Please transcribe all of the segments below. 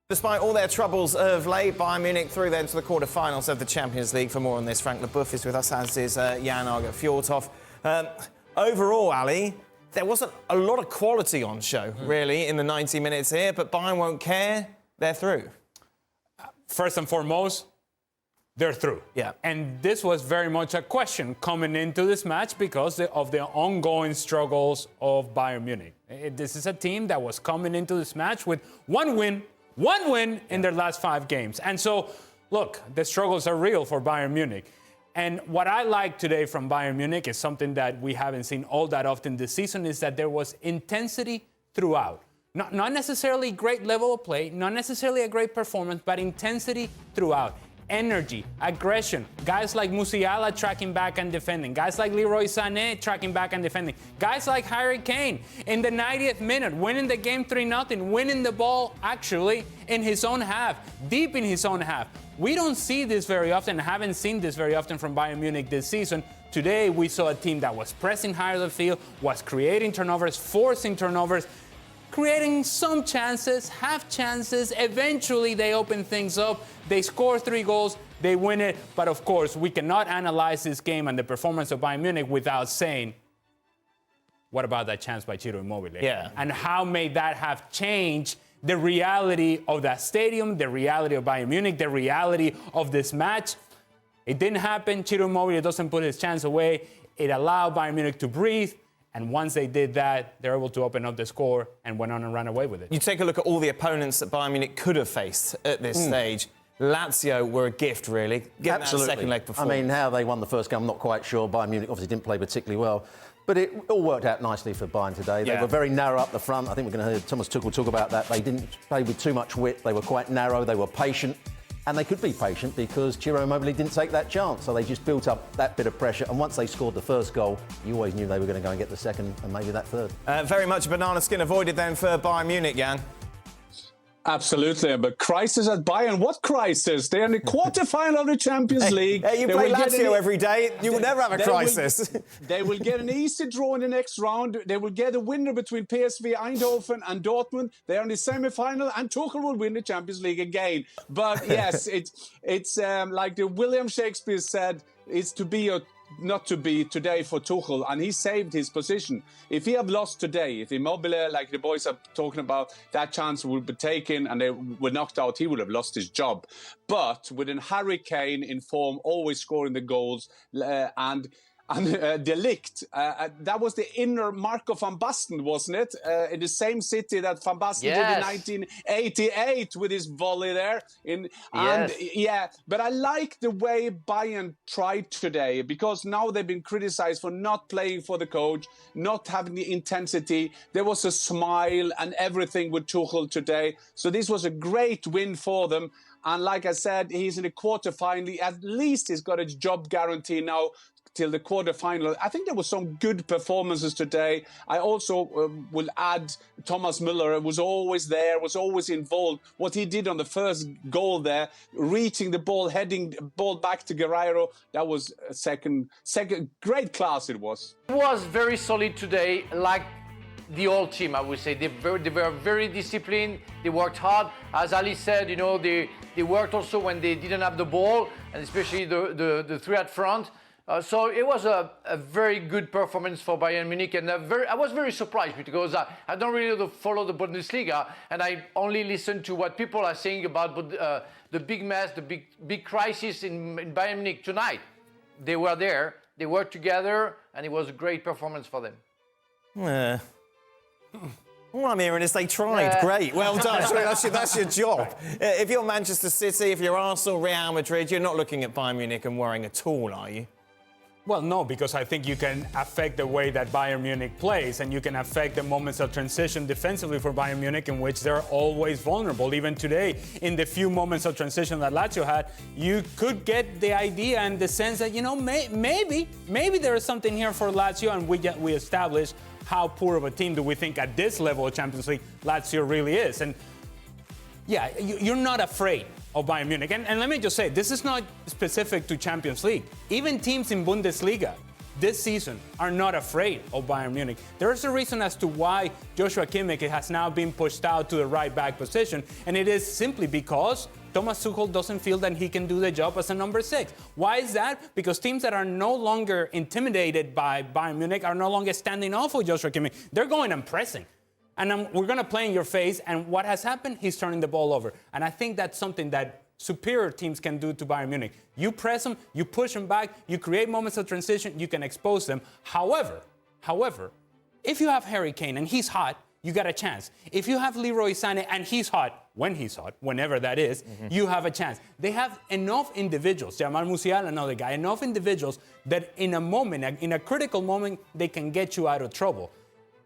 Despite all their troubles of late, Bayern Munich through then to the quarterfinals of the Champions League. For more on this, Frank Leboeuf is with us, as is Jan Fjorthoff. Overall, Ali, there wasn't a lot of quality on show, really, in the 90 minutes here, but Bayern won't care. They're through. First and foremost, they're through. Yeah. And this was very much a question coming into this match because of the ongoing struggles of Bayern Munich. This is a team that was coming into this match with one win in their last 5 games. And so, look, the struggles are real for Bayern Munich. And what I like today from Bayern Munich is something that we haven't seen all that often this season, is that there was intensity throughout. Not necessarily great level of play, not necessarily a great performance, but intensity throughout. Energy, aggression, guys like Musiala tracking back and defending, guys like Leroy Sané tracking back and defending, guys like Harry Kane in the 90th minute, winning the game 3-0, winning the ball actually in his own half, deep in his own half. We don't see this very often, haven't seen this very often from Bayern Munich this season. Today we saw a team that was pressing higher the field, was creating turnovers, forcing turnovers, creating some chances, half chances. Eventually, they open things up. They score 3 goals. They win it. But, of course, we cannot analyze this game and the performance of Bayern Munich without saying, what about that chance by Ciro Immobile? Yeah. And how may that have changed the reality of that stadium, the reality of Bayern Munich, the reality of this match? It didn't happen. Ciro Immobile doesn't put his chance away. It allowed Bayern Munich to breathe. And once they did that, they're able to open up the score and went on and ran away with it. You take a look at all the opponents that Bayern Munich could have faced at this stage. Lazio were a gift, really. Given Absolutely. That second leg performance. I mean, how they won the first game, I'm not quite sure. Bayern Munich obviously didn't play particularly well. But it all worked out nicely for Bayern today. They were very narrow up the front. I think we're going to hear Thomas Tuchel talk about that. They didn't play with too much width. They were quite narrow. They were patient. And they could be patient because Ciro Immobile didn't take that chance. So they just built up that bit of pressure. And once they scored the first goal, you always knew they were going to go and get the second and maybe that third. Very much a banana skin avoided then for Bayern Munich, Jan. Absolutely, but crisis at Bayern. What crisis? They're in the quarterfinal of the Champions League. Hey, you play Lazio every day. You will never have a crisis. They will get an easy draw in the next round. They will get a winner between PSV Eindhoven and Dortmund. They are in the semi-final, and Tuchel will win the Champions League again. But yes, it's like the William Shakespeare said, it's to be or not to be today for Tuchel, and he saved his position. If he had lost today, if Immobile, like the boys are talking about, that chance would be taken and they were knocked out, he would have lost his job. But with an Harry Kane in form, always scoring the goals, and De Ligt, that was the inner Marco van Basten, wasn't it? In the same city that Van Basten did in 1988 with his volley there. But I like the way Bayern tried today, because now they've been criticized for not playing for the coach, not having the intensity. There was a smile and everything with Tuchel today. So this was a great win for them. And like I said, he's in the quarterfinal. At least he's got a job guarantee now till the quarterfinal. I think there were some good performances today. I also will add Thomas Müller was always there, was always involved. What he did on the first goal there, reaching the ball, heading the ball back to Guerreiro, that was a second great class it was. It was very solid today, like the whole team, I would say. They were very disciplined. They worked hard. As Ali said, you know, they worked also when they didn't have the ball, and especially the 3 at front. So it was a very good performance for Bayern Munich, and I was very surprised because I don't really follow the Bundesliga, and I only listen to what people are saying about the big mess, the big crisis in Bayern Munich tonight. They were there, they worked together, and it was a great performance for them. Yeah. All I'm hearing is they tried. Great. Well done. That's your job. If you're Manchester City, if you're Arsenal, Real Madrid, you're not looking at Bayern Munich and worrying at all, are you? Well, no, because I think you can affect the way that Bayern Munich plays, and you can affect the moments of transition defensively for Bayern Munich, in which they're always vulnerable. Even today, in the few moments of transition that Lazio had, you could get the idea and the sense that, you know, maybe there is something here for Lazio, and we establish how poor of a team do we think at this level of Champions League Lazio really is. And yeah, you're not afraid of Bayern Munich. And let me just say, this is not specific to Champions League. Even teams in Bundesliga this season are not afraid of Bayern Munich. There's a reason as to why Joshua Kimmich has now been pushed out to the right back position, and it is simply because Thomas Tuchel doesn't feel that he can do the job as a number 6. Why is that? Because teams that are no longer intimidated by Bayern Munich are no longer standing off with Joshua Kimmich. They're going and pressing. And we're going to play in your face, and what has happened? He's turning the ball over. And I think that's something that superior teams can do to Bayern Munich. You press them, you push them back, you create moments of transition, you can expose them. However, if you have Harry Kane and he's hot, you got a chance. If you have Leroy Sané and he's hot, whenever that is, you have a chance. They have enough individuals, Jamal Musiala, another guy, enough individuals that in a moment, in a critical moment, they can get you out of trouble.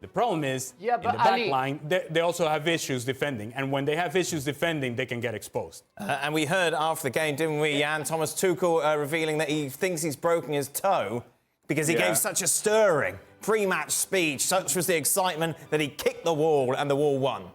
The problem is, in the back line, they also have issues defending. And when they have issues defending, they can get exposed. And we heard after the game, didn't we, Jan, Thomas Tuchel revealing that he thinks he's broken his toe because he gave such a stirring pre-match speech. Such was the excitement that he kicked the wall and the wall won.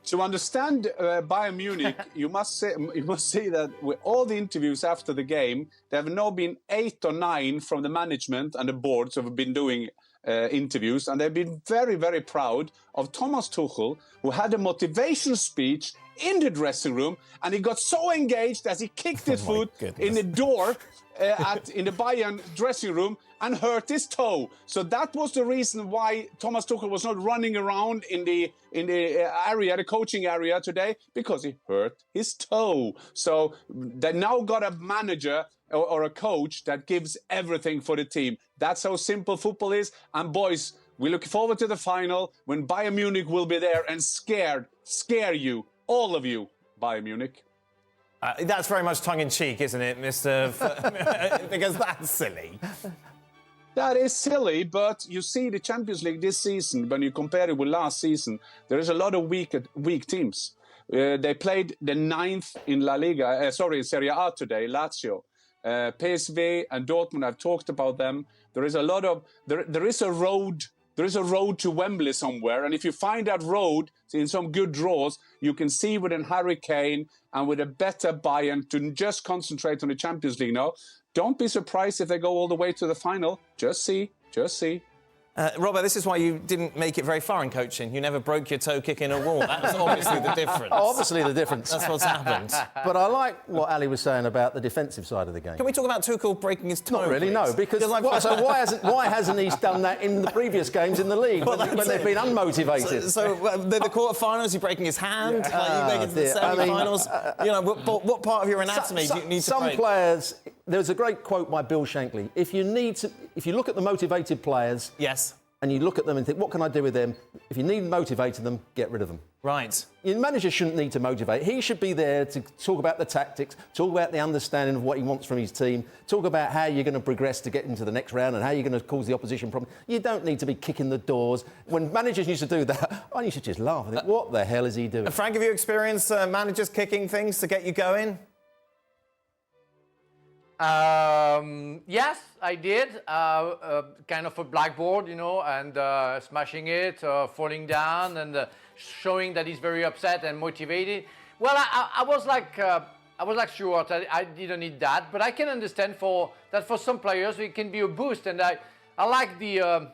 To understand Bayern Munich, you must see that with all the interviews after the game, there have now been 8 or 9 from the management and the boards who have been doing interviews, and they've been very, very proud of Thomas Tuchel, who had a motivation speech in the dressing room, and he got so engaged as he kicked his foot in the door in the Bayern dressing room and hurt his toe. So that was the reason why Thomas Tuchel was not running around in the area, the coaching area today, because he hurt his toe. So they now got a manager or a coach that gives everything for the team. That's how simple football is. And boys, we look forward to the final when Bayern Munich will be there and scare you, all of you, Bayern Munich. That's very much tongue-in-cheek, isn't it, Mr. Because that's silly. That is silly, but you see the Champions League this season, when you compare it with last season, there is a lot of weak teams. They played the 9th in La Liga, in Serie A today, Lazio. PSV and Dortmund, I've talked about them. There is a lot of, there is a road to Wembley somewhere, and if you find that road in some good draws, you can see with a Harry Kane and with a better Bayern to just concentrate on the Champions League now. Don't be surprised if they go all the way to the final. Just see. Robert, this is why you didn't make it very far in coaching. You never broke your toe kicking a wall. That's obviously the difference. Obviously the difference. That's what's happened. But I like what Ali was saying about the defensive side of the game. Can we talk about Tuchel breaking his toe? Not really, no. Because why hasn't he done that in the previous games in the league when they've been unmotivated? So the quarterfinals, you're breaking his hand. You make it to the semi-finals. What part of your anatomy do you need to break? Some players. There's a great quote by Bill Shankly. If you look at the motivated players, yes, and you look at them and think, what can I do with them? If you need to motivate them, get rid of them. Right. Your manager shouldn't need to motivate. He should be there to talk about the tactics, talk about the understanding of what he wants from his team, talk about how you're going to progress to get into the next round and how you're going to cause the opposition problem. You don't need to be kicking the doors. When managers used to do that, I used to just laugh and think, what the hell is he doing? Frank, have you experienced managers kicking things to get you going? Yes, I did. Kind of a blackboard, and smashing it, falling down, and showing that he's very upset and motivated. Well, I was like Stuart. I didn't need that, but I can understand for some players it can be a boost, and I like the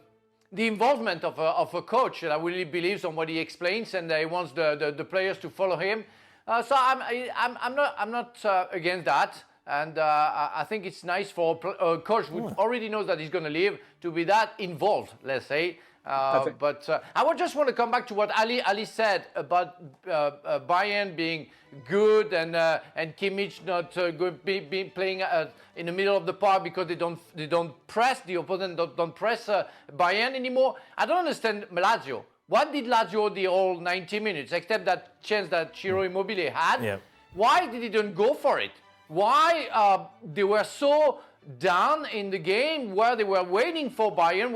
involvement of a coach that really believes on what he explains, and he wants the players to follow him. So I'm not against that. And I think it's nice for a coach who already knows that he's going to leave to be that involved, let's say. But I would just want to come back to what Ali said about Bayern being good and Kimmich not good, being playing in the middle of the park because they don't press the opponent, don't press Bayern anymore. I don't understand Lazio. What did Lazio the whole 90 minutes, except that chance that Ciro Immobile had? Yeah. Why did he don't go for it? Why they were so down in the game where they were waiting for Bayern,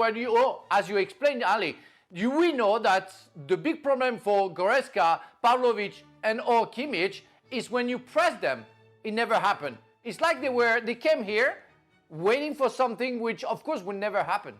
as you explained, Ali, we know that the big problem for Goretzka, Pavlovic or Kimmich is when you press them, it never happened. It's like they came here waiting for something which, of course, would never happen.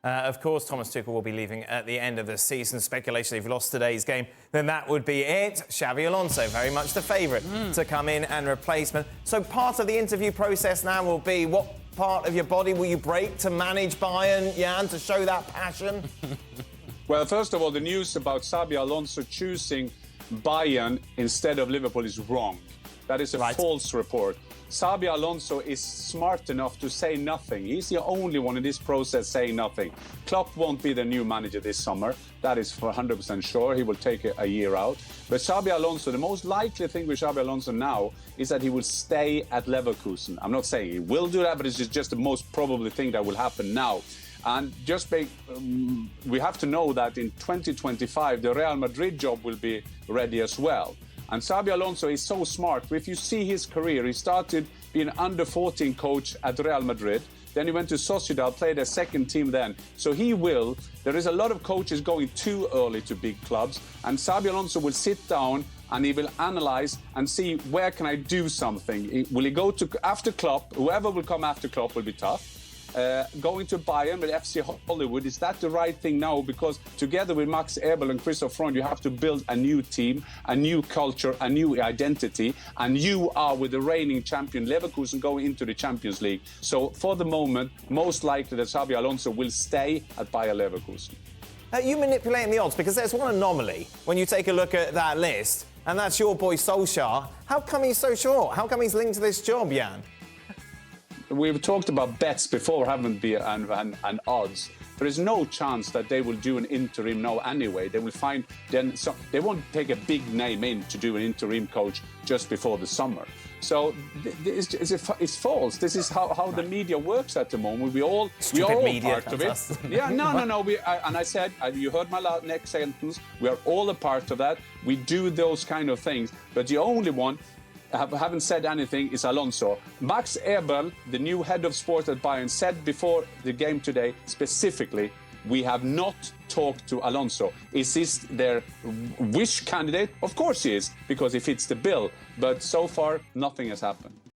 Of course, Thomas Tuchel will be leaving at the end of the season. Speculation, if he lost today's game, then that would be it. Xabi Alonso, very much the favourite to come in and replace him. So part of the interview process now will be what part of your body will you break to manage Bayern, Jan, to show that passion? Well, first of all, the news about Xabi Alonso choosing Bayern instead of Liverpool is wrong. That is a false report. Xabi Alonso is smart enough to say nothing. He's the only one in this process saying nothing. Klopp won't be the new manager this summer. That is for 100% sure. He will take a year out. But Xabi Alonso, the most likely thing with Xabi Alonso now is that he will stay at Leverkusen. I'm not saying he will do that, but it's just the most probable thing that will happen now. And we have to know that in 2025, the Real Madrid job will be ready as well. And Xabi Alonso is so smart. If you see his career, he started being under-14 coach at Real Madrid. Then he went to Sociedad, played a second team then. So there is a lot of coaches going too early to big clubs. And Xabi Alonso will sit down and he will analyze and see where can I do something. Will he go to after Klopp? Whoever will come after Klopp will be tough. Going to Bayern with FC Hollywood, is that the right thing now? Because together with Max Eberl and Christoph Freund, you have to build a new team, a new culture, a new identity, and you are with the reigning champion Leverkusen going into the Champions League. So for the moment, most likely that Xabi Alonso will stay at Bayer Leverkusen. You manipulating the odds, because there's one anomaly when you take a look at that list, and that's your boy Solskjaer. How come he's so short? How come he's linked to this job, Jan? We've talked about bets before, haven't we, and odds. There is no chance that they will do an interim now anyway. They will find they won't take a big name in to do an interim coach just before the summer. So it's false. This is how the media works at the moment. We are all part of it. Yeah, no. And I said, you heard my next sentence. We are all a part of that. We do those kind of things. But the only one haven't said anything is Alonso. Max Eberl, the new head of sport at Bayern, said before the game today specifically, we have not talked to Alonso. Is this their wish candidate? Of course he is, because he fits the bill. But so far, nothing has happened.